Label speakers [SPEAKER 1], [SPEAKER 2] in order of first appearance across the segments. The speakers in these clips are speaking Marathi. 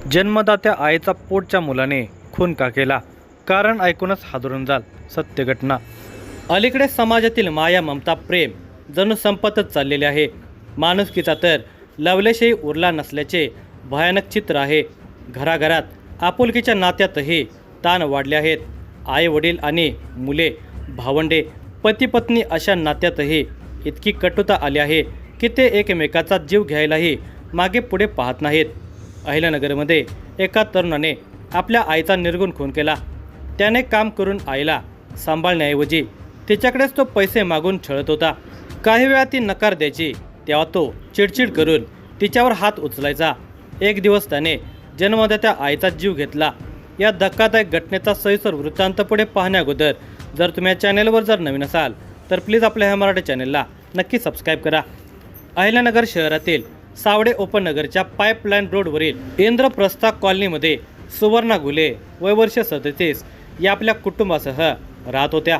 [SPEAKER 1] जन्मदात्या आईचा पोटच्या मुलाने खून का केला? कारण ऐकूनच हादरून जाल सत्य घटना। अलीकडे समाजातील माया ममता प्रेम जणू संपतच चाललेले आहे। माणुसकीचा तर लवलेशही उरला नसल्याचे भयानक चित्र आहे। घराघरात आपुलकीच्या नात्यातही ताण वाढले आहेत। आई वडील आणि मुले भावंडे पती पत्नी अशा नात्यातही इतकी कटुता आली आहे की ते एकमेकाचा जीव घ्यायलाही मागे पुढे पाहत नाहीत। अहिल्यानगरमध्ये एका तरुणाने आपल्या आईचा निर्गुण खून केला। त्याने काम करून आईला सांभाळण्याऐवजी तिच्याकडेच तो पैसे मागून छळत होता। काही वेळा ती नकार द्यायची तेव्हा तो चिडचिड करून तिच्यावर हात उचलायचा। एक दिवस त्याने जन्मदात्या आईचा जीव घेतला। या धक्कादायक घटनेचा सविस्तर वृत्तांत पुढे पाहण्याअगोदर जर तुम्ही या चॅनलवर जर नवीन असाल तर प्लीज आपल्या ह्या मराठी चॅनलला नक्की सबस्क्राईब करा। अहिल्यानगर शहरातील सावडे उपनगरच्या पाईपलाईन रोडवरील इंद्रप्रस्था कॉलनीमध्ये सुवर्णा घुले वय वर्ष 37 या आपल्या कुटुंबासह राहत होत्या।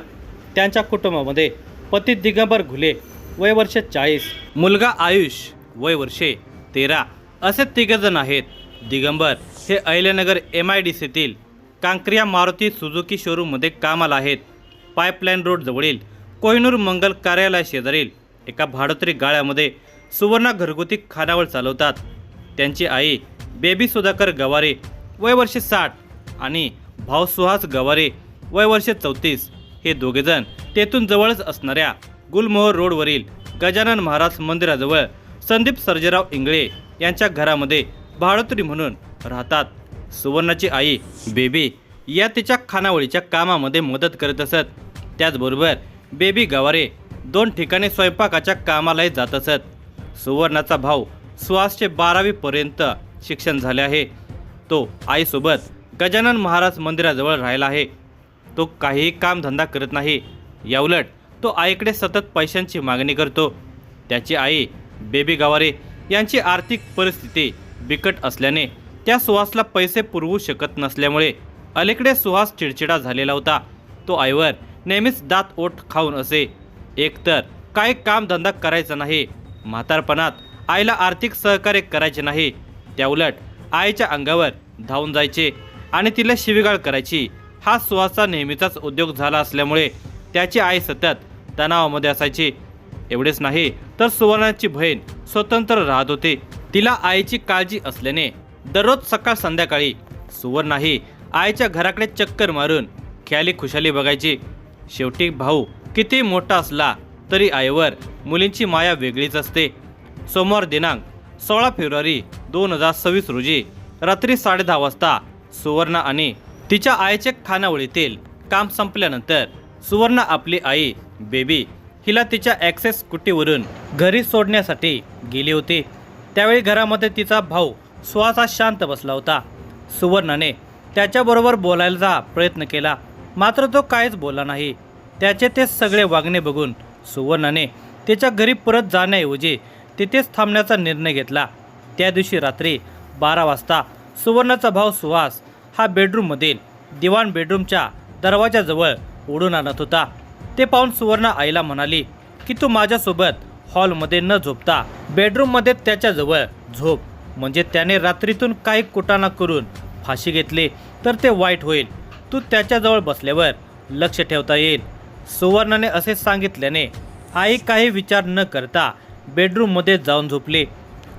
[SPEAKER 1] त्यांच्या कुटुंबामध्ये पती दिगंबर घुले वय वर्ष 40, मुलगा आयुष वय वर्षे 13 असे तिघजण आहेत। दिगंबर हे अहिल्यानगर MIDCतील कांक्रिया मारुती सुझुकी शोरूममध्ये कामाला आहेत। पाईपलाईन रोड जवळील कोहिनूर मंगल कार्यालय शेजारील एका भाडोत्री गाळ्यामध्ये सुवर्णा घरगुती खानावळ चालवतात। त्यांची आई बेबी सुधाकर गवारे वय वर्ष 60 आणि भाऊ सुहास गवारे वय वर्ष 34 हे दोघेजण तेथून जवळच असणाऱ्या गुलमोहर रोडवरील गजानन महाराज मंदिराजवळ संदीप सर्जेराव इंगळे यांच्या घरामध्ये भाडोत्री म्हणून राहतात। सुवर्णाची आई बेबी या तिच्या खानावळीच्या कामामध्ये मदत करत असत। त्याचबरोबर बेबी गवारे 2 ठिकाणी स्वयंपाकाच्या कामालाही जात असत। सुवर्णाचा भाऊ सुहासचे 12वी पर्यंत शिक्षण झाले आहे। तो आईसोबत गजानन महाराज मंदिराजवळ राहिला आहे। तो काहीही कामधंदा करत नाही। याउलट तो आईकडे सतत पैशांची मागणी करतो। त्याची आई बेबी गवारे यांची आर्थिक परिस्थिती बिकट असल्याने त्या सुहासला पैसे पुरवू शकत नसल्यामुळे अलीकडे सुहास चिडचिडा झालेला होता। तो आईवर नेहमीच दात ओठ खाऊन असे। एकतर काही कामधंदा करायचा नाही, म्हातारपणात आईला आर्थिक सहकार्य करायचे नाही, त्याउलट आईच्या अंगावर धावून जायचे आणि तिला शिवीगाळ करायची। हा सुहासचा नेहमीचाच उद्योग झाला असल्यामुळे त्याची आई सतत तणावामध्ये असायची। एवढेच नाही तर सुवर्णाची बहीण स्वतंत्र राहत होती। तिला आईची काळजी असल्याने दररोज सकाळ संध्याकाळी सुवर्णाही आईच्या घराकडे चक्कर मारून ख्याली खुशाली बघायची। शेवटी भाऊ किती मोठा असला तरी आईवर मुलींची माया वेगळीच असते। सोमवार दिनांक 16 फेब्रुवारी 2026 रोजी रात्री 10:30 वाजता सुवर्णा आणि तिच्या आईचे खानावळीतील काम संपल्यानंतर सुवर्णा आपली आई बेबी हिला तिच्या ॲक्सेस स्कूटीवरून घरी सोडण्यासाठी गेली होती। त्यावेळी घरामध्ये तिचा भाऊ सुहास शांत बसला होता। सुवर्णाने त्याच्याबरोबर बोलायचा प्रयत्न केला, मात्र तो काहीच बोलला नाही। त्याचे ते सगळे वागणे बघून सुवर्णाने तिच्या घरी परत जाण्याऐवजी तिथेच थांबण्याचा निर्णय घेतला। त्या दिवशी रात्री 12 वाजता सुवर्णाचा भाऊ सुहास हा बेडरूममधील दिवाण बेडरूमच्या दरवाजाजवळ उडून आणत होता। ते पाहून सुवर्णा आईला म्हणाली की तू माझ्यासोबत हॉलमध्ये न झोपता बेडरूममध्ये त्याच्याजवळ झोप, म्हणजे त्याने रात्रीतून काही कुटाणा करून फाशी घेतली तर ते वाईट होईल। तू त्याच्याजवळ बसल्यावर लक्ष ठेवता येईल। सुवर्णाने असे सांगितल्याने आई काही विचार न करता बेडरूममध्ये जाऊन झोपली।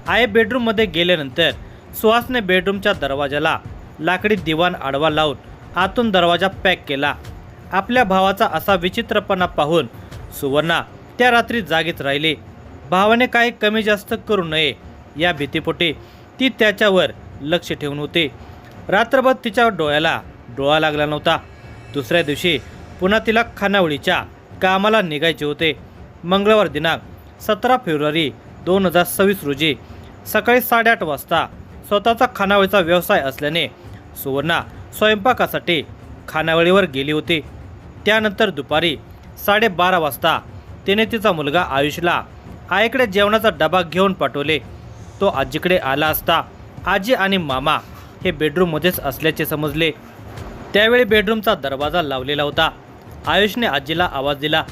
[SPEAKER 1] आई बेडरूममध्ये गेल्यानंतर सुहासने बेडरूमच्या दरवाजाला लाकडी दिवाण आडवा लावून आतून दरवाजा पॅक केला। आपल्या भावाचा असा विचित्रपणा पाहून सुवर्णा त्या रात्री जागीच राहिली। भावाने काही कमी जास्त करू नये या भीतीपोटी ती त्याच्यावर लक्ष ठेवून होती। रात्रभर तिच्या डोळ्याला डोळा लागला नव्हता। दुसऱ्या दिवशी पुन्हा तिला खानावळीच्या कामाला निघायचे होते। मंगळवार दिनांक 17 फेब्रुवारी 2026 रोजी सकाळी 8:30 वाजता स्वतःचा खानावळीचा व्यवसाय असल्याने सुवर्णा स्वयंपाकासाठी खानावळीवर गेली होती। त्यानंतर दुपारी 12:30 वाजता तिने तिचा मुलगा आयुषला आईकडे जेवणाचा डबा घेऊन पाठवले। तो आजीकडे आला असता आजी आणि मामा हे बेडरूममध्येच असल्याचे समजले। त्यावेळी बेडरूमचा दरवाजा लावलेला होता। आयुषने आजीला आवाज दिला।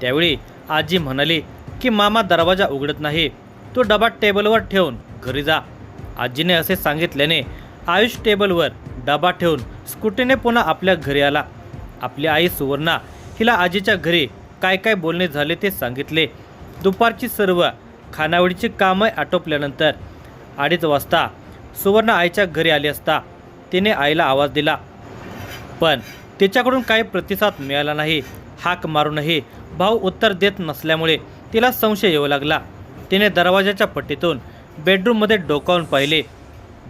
[SPEAKER 1] त्यावेळी आजी म्हणाली की मामा दरवाजा उघडत नाही, तो डबा टेबलवर ठेवून घरी जा। आजीने असे सांगितल्याने आयुष टेबलवर डबा ठेवून स्कूटीने पुन्हा आपल्या घरी आला. आपली आई सुवर्णा हिला आजीच्या घरी काय काय बोलणे झाले ते सांगितले. दुपारची सर्व खानावळीची कामं आटोपल्यानंतर 2:30 वाजता सुवर्णा आईच्या घरी आली असता तिने आईला आवाज दिला, पण तिच्याकडून काही प्रतिसाद मिळाला नाही. हाक मारूनही भाऊ उत्तर देत नसल्यामुळे तिला संशय येऊ लागला. तिने दरवाजाच्या पट्टीतून बेडरूममध्ये डोकावून पाहिले.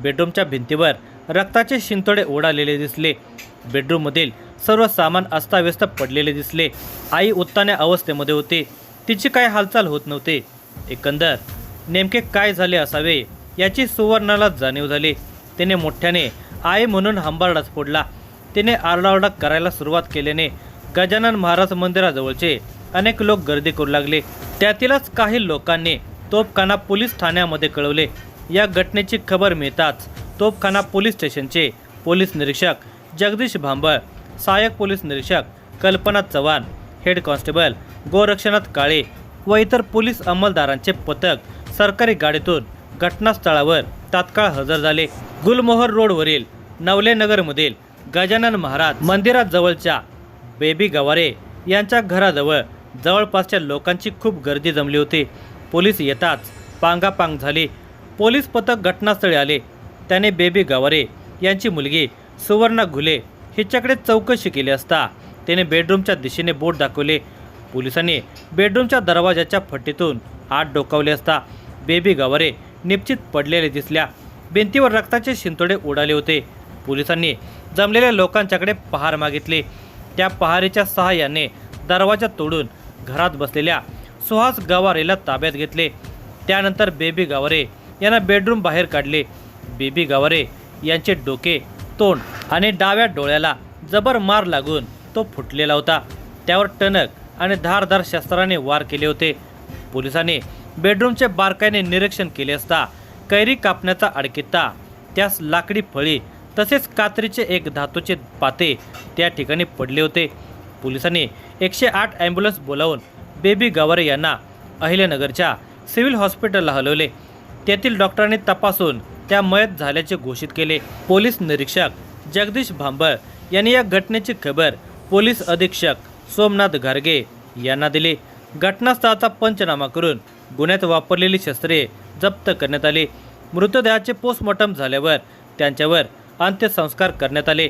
[SPEAKER 1] बेडरूमच्या भिंतीवर रक्ताचे शिंतोडे उडालेले दिसले. बेडरूममधील सर्व सामान अस्ताव्यस्त पडलेले दिसले. आई उत्तान्या अवस्थेमध्ये होती. तिची काय हालचाल होत नव्हती. एकंदर नेमके काय झाले असावे याची सुवर्णाला जाणीव झाली. तिने मोठ्याने आई म्हणून हंबरडाच फोडला. तिने आरडाओरडा करायला सुरुवात केल्याने गजानन महाराज मंदिराजवळचे अनेक लोक गर्दी करू लागले. त्यातीलच काही लोकांनी तोफखाना पोलीस ठाण्यामध्ये कळवले. या घटनेची खबर मिळताच तोफखाना पोलीस स्टेशनचे पोलीस निरीक्षक जगदीश भांबळ, सहाय्यक पोलीस निरीक्षक कल्पना चव्हाण, हेड कॉन्स्टेबल गोरक्षनाथ काळे व इतर पोलीस अंमलदारांचे पथक सरकारी गाडीतून घटनास्थळावर तात्काळ हजर झाले. गुलमोहर रोडवरील नवलेनगरमधील गजानन महाराज मंदिराजवळच्या बेबी गवारे यांच्या घराजवळ जवळपासच्या लोकांची खूप गर्दी जमली होती. पोलीस येताच पांगापांग झाली. पोलीस पथक घटनास्थळी आले. त्याने बेबी गवारे यांची मुलगी सुवर्णा घुले हिच्याकडे चौकशी केली असता तिने बेडरूमच्या दिशेने बोट दाखवले. पोलिसांनी बेडरूमच्या दरवाजाच्या फटीतून आत डोकावले असता बेबी गवारे निश्चित पडलेले दिसल्या. भिंतीवर रक्ताचे शिंतोडे उडाले होते. पोलिसांनी जमलेल्या लोकांच्याकडे पहार मागितले. त्या पहारीच्या सहाय्याने दरवाजा तोडून घरात बसलेल्या सुहास गवारेला ताब्यात घेतले. त्यानंतर बेबी गवारे यांना बेडरूम बाहेर काढले. बेबी गवारे यांचे डोके, तोंड आणि डाव्या डोळ्याला जबर मार लागून तो फुटलेला होता. त्यावर टणक आणि धारदार शस्त्राने वार केले होते. पोलिसांनी बेडरूमचे बारकाईने निरीक्षण केले असता कैरी कापण्याचा अडकित्ता, त्यास लाकडी फळी तसेच कात्रीचे एक धातूचे पाते त्या ठिकाणी पडले होते. पोलिसांनी 108 ॲम्ब्युलन्स बोलावून बेबी गवारे यांना अहिल्यानगरच्या सिव्हिल हॉस्पिटलला हलवले. तेथील डॉक्टरांनी तपासून त्या मयत झाल्याचे घोषित केले. पोलीस निरीक्षक जगदीश भांबळ यांनी या घटनेची खबर पोलीस अधीक्षक सोमनाथ घारगे यांना दिली. घटनास्थळाचा पंचनामा करून गुन्ह्यात वापरलेली शस्त्रे जप्त करण्यात आली. मृतदेहाचे पोस्टमॉर्टम झाल्यावर त्यांच्यावर अंत्यसंस्कार करण्यात आले.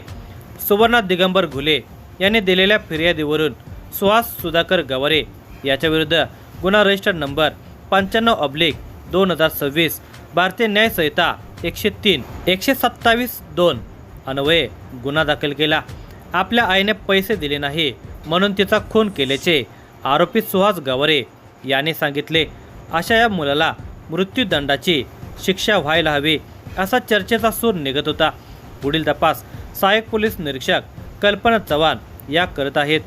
[SPEAKER 1] सुवर्णा दिगंबर घुले यांनी दिलेल्या फिर्यादीवरून सुहास सुधाकर गवारे याच्याविरुद्ध गुन्हा रजिस्टर नंबर 95/2026 भारतीय न्याय संहिता 103 127(2) अन्वये गुन्हा दाखल केला. आपल्या आईने पैसे दिले नाही म्हणून तिचा खून केल्याचे आरोपी सुहास गवारे यांनी सांगितले. अशा या मुलाला मृत्यूदंडाची शिक्षा व्हायला हवी असा चर्चेचा सूर निघत होता. पुढील तपास सहाय्यक पोलीस निरीक्षक कल्पना चव्हाण या करत आहेत.